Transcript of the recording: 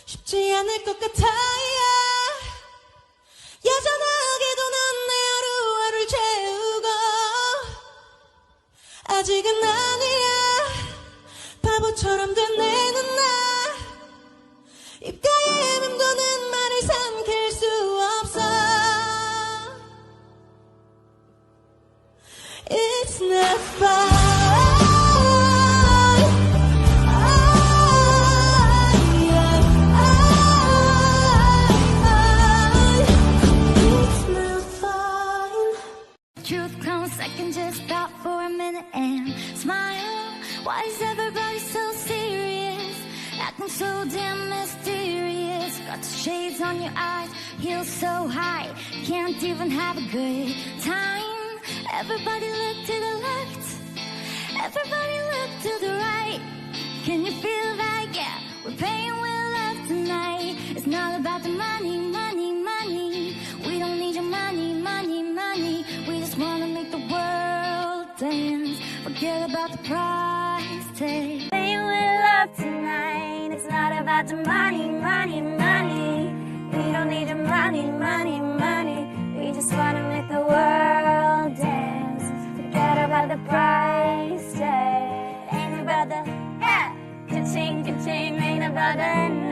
쉽지 않을 것 같아요. 여전하게도 넌 내 하루하루를 채우고 아직은 아니야. 바보처럼 된 내 눈나 입가에 맴도는 말을 삼킬 수 없어. It's not fine. Truth comes second, just stop for a minute and smile. Why is everybody so serious? Acting so damn mysterious. Got the shades on your eyes, heels so high, can't even have a good time. Everybody look to the left, everybody look to the right. Can you feel that? Yeah, we're paying with love tonight. It's not about the money, money, money. We don't need your money, money, money. We just wanna make the world dance. Forget about the price tag. Paying with love tonight. It's not about the money, money, money. We don't need your money, money, money. We just wanna make the world dance. Forget about the price tag. Ain't about the cha-ching, cha-ching. Ain't about the